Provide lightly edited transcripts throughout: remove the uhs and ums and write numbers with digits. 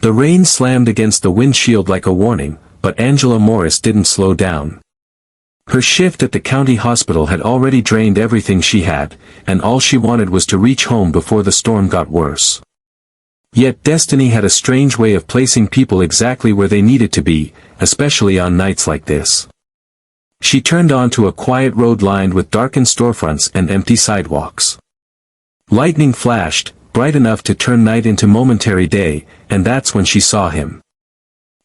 The rain slammed against the windshield like a warning, but Angela Morris didn't slow down. Her shift at the county hospital had already drained everything she had, and all she wanted was to reach home before the storm got worse. Yet destiny had a strange way of placing people exactly where they needed to be, especially on nights like this. She turned onto a quiet road lined with darkened storefronts and empty sidewalks. Lightning flashed, bright enough to turn night into momentary day, and that's when she saw him.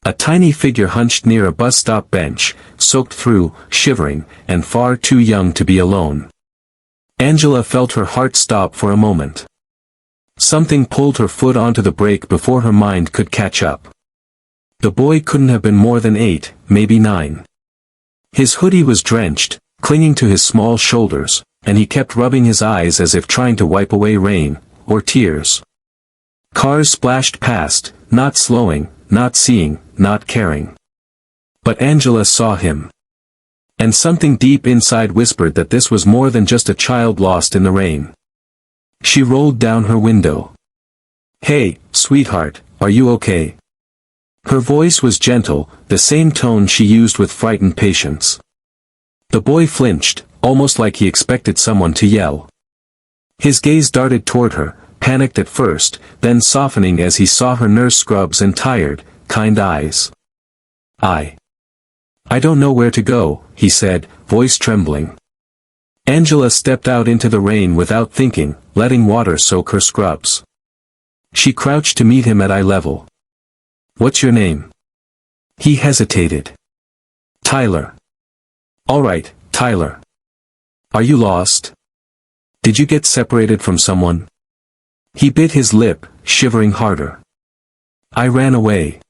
A tiny figure hunched near a bus stop bench, soaked through, shivering, and far too young to be alone. Angela felt her heart stop for a moment. Something pulled her foot onto the brake before her mind could catch up. The boy couldn't have been more than 8, maybe 9. His hoodie was drenched, clinging to his small shoulders, and he kept rubbing his eyes as if trying to wipe away rain, or tears. Cars splashed past, not slowing, not seeing, not caring. But Angela saw him. And something deep inside whispered that this was more than just a child lost in the rain. She rolled down her window. "Hey, sweetheart, are you okay?" Her voice was gentle, the same tone she used with frightened patience. The boy flinched, almost like he expected someone to yell. His gaze darted toward her, panicked at first, then softening as he saw her nurse scrubs and tired, kind eyes. I don't know where to go," he said, voice trembling. Angela stepped out into the rain without thinking, letting water soak her scrubs. She crouched to meet him at eye level. "What's your name?" He hesitated. "Tyler." "All right, Tyler. Are you lost? Did you get separated from someone?" He bit his lip, shivering harder. "I ran away."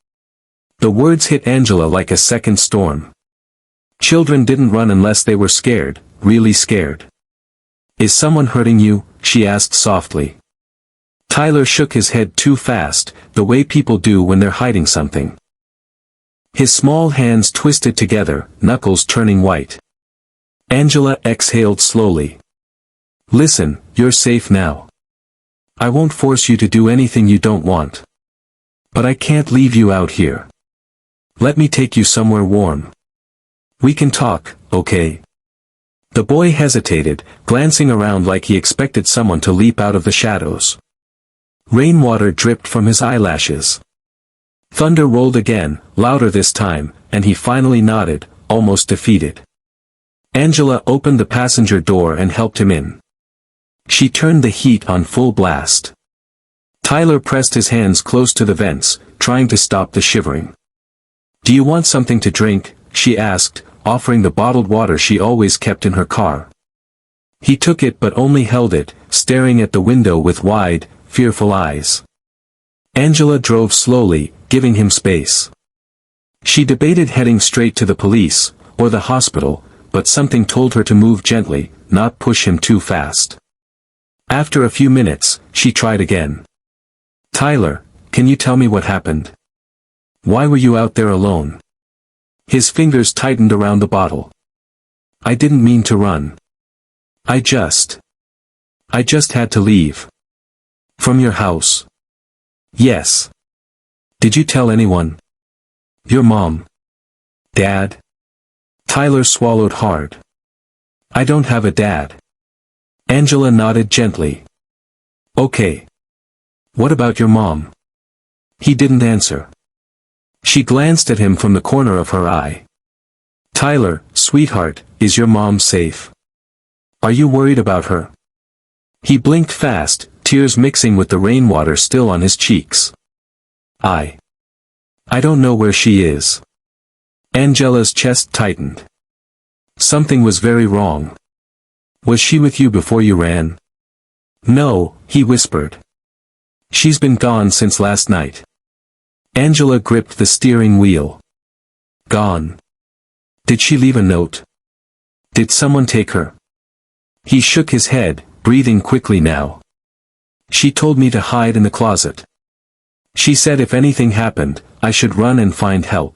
The words hit Angela like a second storm. Children didn't run unless they were scared, really scared. "Is someone hurting you?" she asked softly. Tyler shook his head too fast, the way people do when they're hiding something. His small hands twisted together, knuckles turning white. Angela exhaled slowly. "Listen, you're safe now. I won't force you to do anything you don't want. But I can't leave you out here. Let me take you somewhere warm. We can talk, okay?" The boy hesitated, glancing around like he expected someone to leap out of the shadows. Rainwater dripped from his eyelashes. Thunder rolled again, louder this time, and he finally nodded, almost defeated. Angela opened the passenger door and helped him in. She turned the heat on full blast. Tyler pressed his hands close to the vents, trying to stop the shivering. "Do you want something to drink?" she asked, offering the bottled water she always kept in her car. He took it but only held it, staring at the window with wide, fearful eyes. Angela drove slowly, giving him space. She debated heading straight to the police, or the hospital, but something told her to move gently, not push him too fast. After a few minutes, she tried again. "Tyler, can you tell me what happened? Why were you out there alone?" His fingers tightened around the bottle. "I didn't mean to run. I just had to leave." "From your house?" "Yes." "Did you tell anyone?" "Your mom?" "Dad?" Tyler swallowed hard. "I don't have a dad." Angela nodded gently. "Okay. What about your mom?" He didn't answer. She glanced at him from the corner of her eye. "Tyler, sweetheart, is your mom safe? Are you worried about her?" He blinked fast, tears mixing with the rainwater still on his cheeks. I don't know where she is." Angela's chest tightened. Something was very wrong. "Was she with you before you ran?" "No," he whispered. "She's been gone since last night." Angela gripped the steering wheel. "Gone? Did she leave a note? Did someone take her?" He shook his head, breathing quickly now. "She told me to hide in the closet. She said if anything happened, I should run and find help."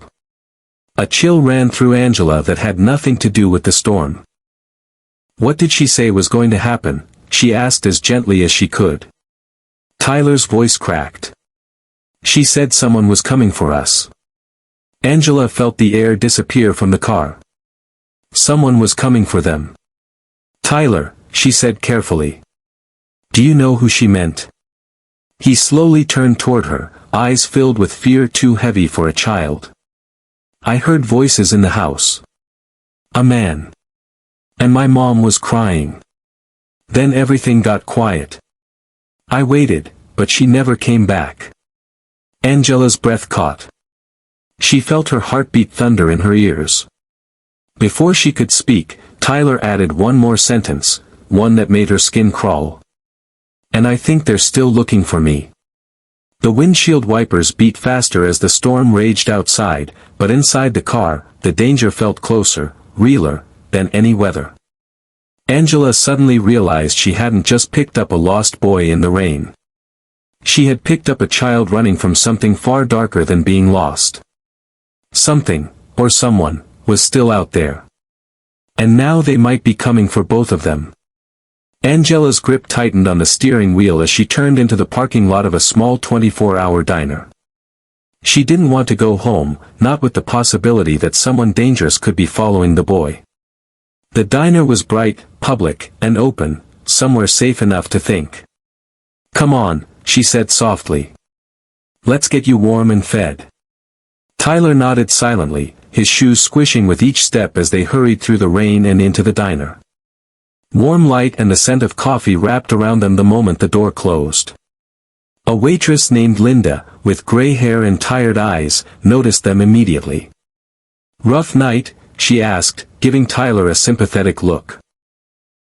A chill ran through Angela that had nothing to do with the storm. "What did she say was going to happen?" she asked as gently as she could. Tyler's voice cracked. She said someone was coming for us. Angela felt the air disappear from the car. Someone was coming for them. Tyler, she said carefully. Do you know who she meant? He slowly turned toward her, eyes filled with fear too heavy for a child. I heard voices in the house. A man. And my mom was crying. Then everything got quiet. I waited, but she never came back. Angela's breath caught. She felt her heartbeat thunder in her ears. Before she could speak, Tyler added one more sentence, one that made her skin crawl. And I think they're still looking for me. The windshield wipers beat faster as the storm raged outside, but inside the car, the danger felt closer, realer, than any weather. Angela suddenly realized she hadn't just picked up a lost boy in the rain. She had picked up a child running from something far darker than being lost. Something, or someone, was still out there. And now they might be coming for both of them. Angela's grip tightened on the steering wheel as she turned into the parking lot of a small 24-hour diner. She didn't want to go home, not with the possibility that someone dangerous could be following the boy. The diner was bright, public, and open, somewhere safe enough to think. Come on, she said softly. Let's get you warm and fed. Tyler nodded silently, his shoes squishing with each step as they hurried through the rain and into the diner. Warm light and the scent of coffee wrapped around them the moment the door closed. A waitress named Linda, with gray hair and tired eyes, noticed them immediately. Rough night? She asked, giving Tyler a sympathetic look.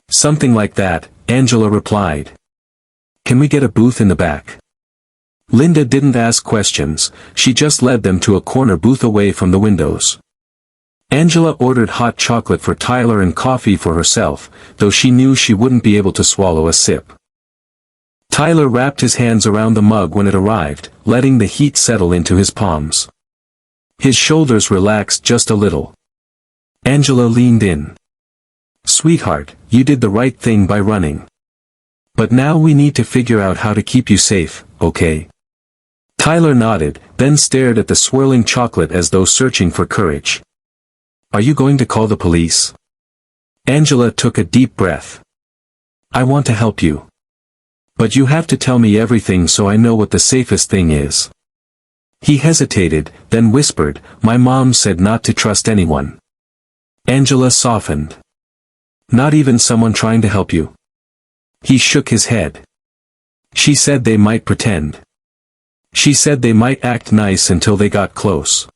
Something like that, Angela replied. Can we get a booth in the back? Linda didn't ask questions, she just led them to a corner booth away from the windows. Angela ordered hot chocolate for Tyler and coffee for herself, though she knew she wouldn't be able to swallow a sip. Tyler wrapped his hands around the mug when it arrived, letting the heat settle into his palms. His shoulders relaxed just a little. Angela leaned in. Sweetheart, you did the right thing by running. But now we need to figure out how to keep you safe, okay? Tyler nodded, then stared at the swirling chocolate as though searching for courage. Are you going to call the police? Angela took a deep breath. I want to help you. But you have to tell me everything so I know what the safest thing is. He hesitated, then whispered, my mom said not to trust anyone. Angela softened. Not even someone trying to help you? He shook his head. She said they might pretend. She said they might act nice until they got close.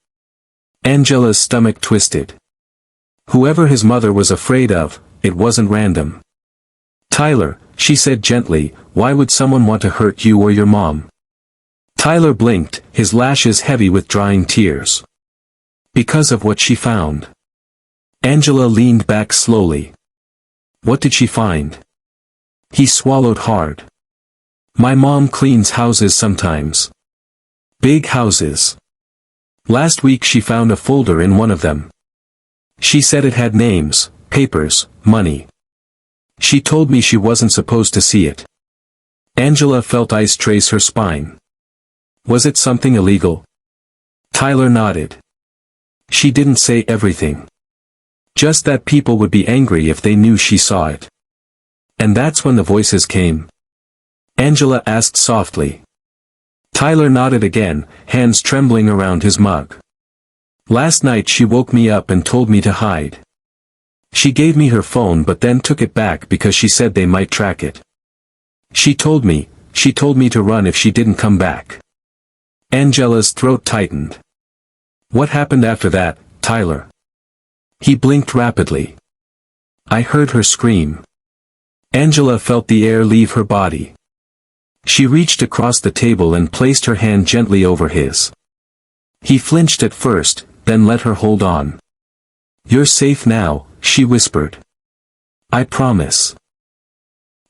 Angela's stomach twisted. Whoever his mother was afraid of, it wasn't random. Tyler, she said gently, why would someone want to hurt you or your mom? Tyler blinked, his lashes heavy with drying tears. Because of what she found. Angela leaned back slowly. What did she find? He swallowed hard. My mom cleans houses sometimes. Big houses. Last week she found a folder in one of them. She said it had names, papers, money. She told me she wasn't supposed to see it. Angela felt ice trace her spine. Was it something illegal? Tyler nodded. She didn't say everything. Just that people would be angry if they knew she saw it. And that's when the voices came. Angela asked softly. Tyler nodded again, hands trembling around his mug. Last night she woke me up and told me to hide. She gave me her phone but then took it back because she said they might track it. She told me to run if she didn't come back. Angela's throat tightened. What happened after that, Tyler? He blinked rapidly. I heard her scream. Angela felt the air leave her body. She reached across the table and placed her hand gently over his. He flinched at first, then let her hold on. You're safe now, she whispered. I promise.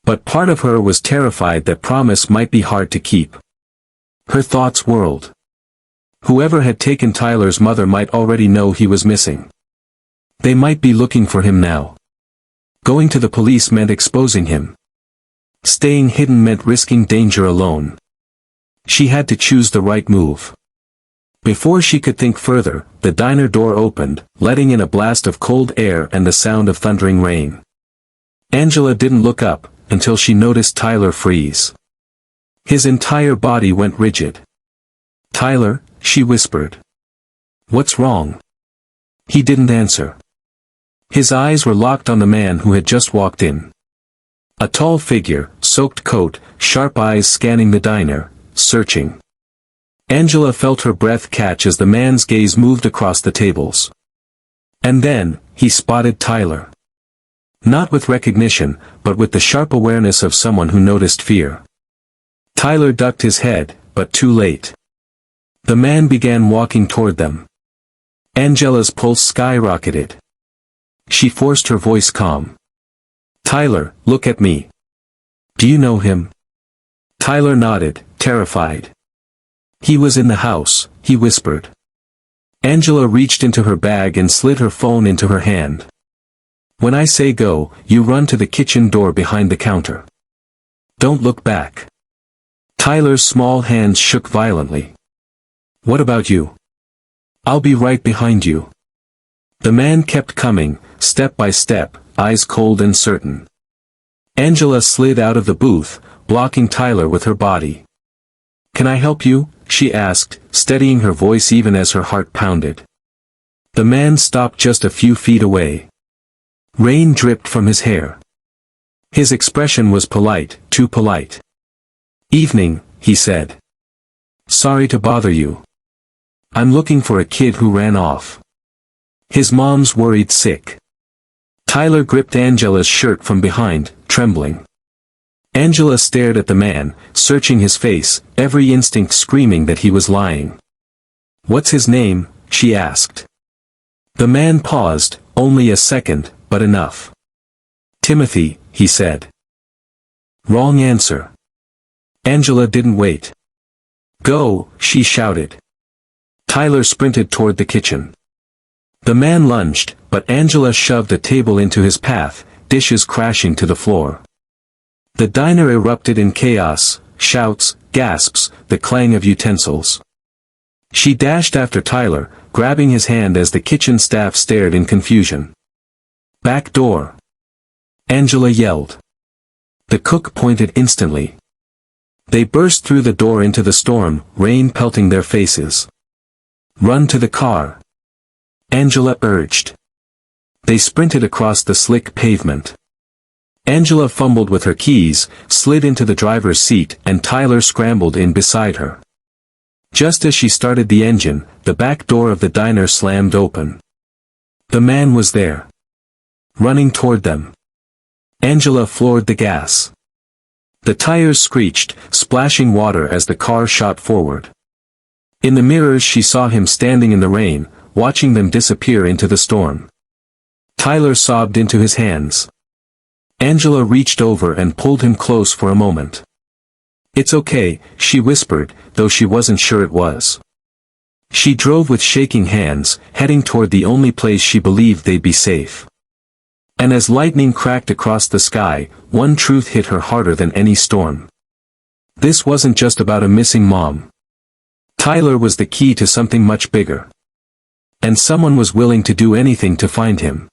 But part of her was terrified that promise might be hard to keep. Her thoughts whirled. Whoever had taken Tyler's mother might already know he was missing. They might be looking for him now. Going to the police meant exposing him. Staying hidden meant risking danger alone. She had to choose the right move. Before she could think further, the diner door opened, letting in a blast of cold air and the sound of thundering rain. Angela didn't look up, until she noticed Tyler freeze. His entire body went rigid. "Tyler," she whispered. "What's wrong?" He didn't answer. His eyes were locked on the man who had just walked in. A tall figure, soaked coat, sharp eyes scanning the diner, searching. Angela felt her breath catch as the man's gaze moved across the tables. And then, he spotted Tyler. Not with recognition, but with the sharp awareness of someone who noticed fear. Tyler ducked his head, but too late. The man began walking toward them. Angela's pulse skyrocketed. She forced her voice calm. "Tyler, look at me. Do you know him?" Tyler nodded, terrified. "He was in the house," he whispered. Angela reached into her bag and slid her phone into her hand. "When I say go, you run to the kitchen door behind the counter. Don't look back." Tyler's small hands shook violently. "What about you?" "I'll be right behind you." The man kept coming, step by step, eyes cold and certain. Angela slid out of the booth, blocking Tyler with her body. "Can I help you?" she asked, steadying her voice even as her heart pounded. The man stopped just a few feet away. Rain dripped from his hair. His expression was polite, too polite. "Evening," he said. "Sorry to bother you. I'm looking for a kid who ran off. His mom's worried sick." Tyler gripped Angela's shirt from behind, trembling. Angela stared at the man, searching his face, every instinct screaming that he was lying. "What's his name?" she asked. The man paused, only a second, but enough. "Timothy," he said. Wrong answer. Angela didn't wait. "Go," she shouted. Tyler sprinted toward the kitchen. The man lunged, but Angela shoved a table into his path, dishes crashing to the floor. The diner erupted in chaos, shouts, gasps, the clang of utensils. She dashed after Tyler, grabbing his hand as the kitchen staff stared in confusion. "Back door!" Angela yelled. The cook pointed instantly. They burst through the door into the storm, rain pelting their faces. "Run to the car!" Angela urged. They sprinted across the slick pavement. Angela fumbled with her keys, slid into the driver's seat, and Tyler scrambled in beside her. Just as she started the engine, the back door of the diner slammed open. The man was there. Running toward them. Angela floored the gas. The tires screeched, splashing water as the car shot forward. In the mirrors she saw him standing in the rain, watching them disappear into the storm. Tyler sobbed into his hands. Angela reached over and pulled him close for a moment. "It's okay," she whispered, though she wasn't sure it was. She drove with shaking hands, heading toward the only place she believed they'd be safe. And as lightning cracked across the sky, one truth hit her harder than any storm. This wasn't just about a missing mom. Tyler was the key to something much bigger. And someone was willing to do anything to find him.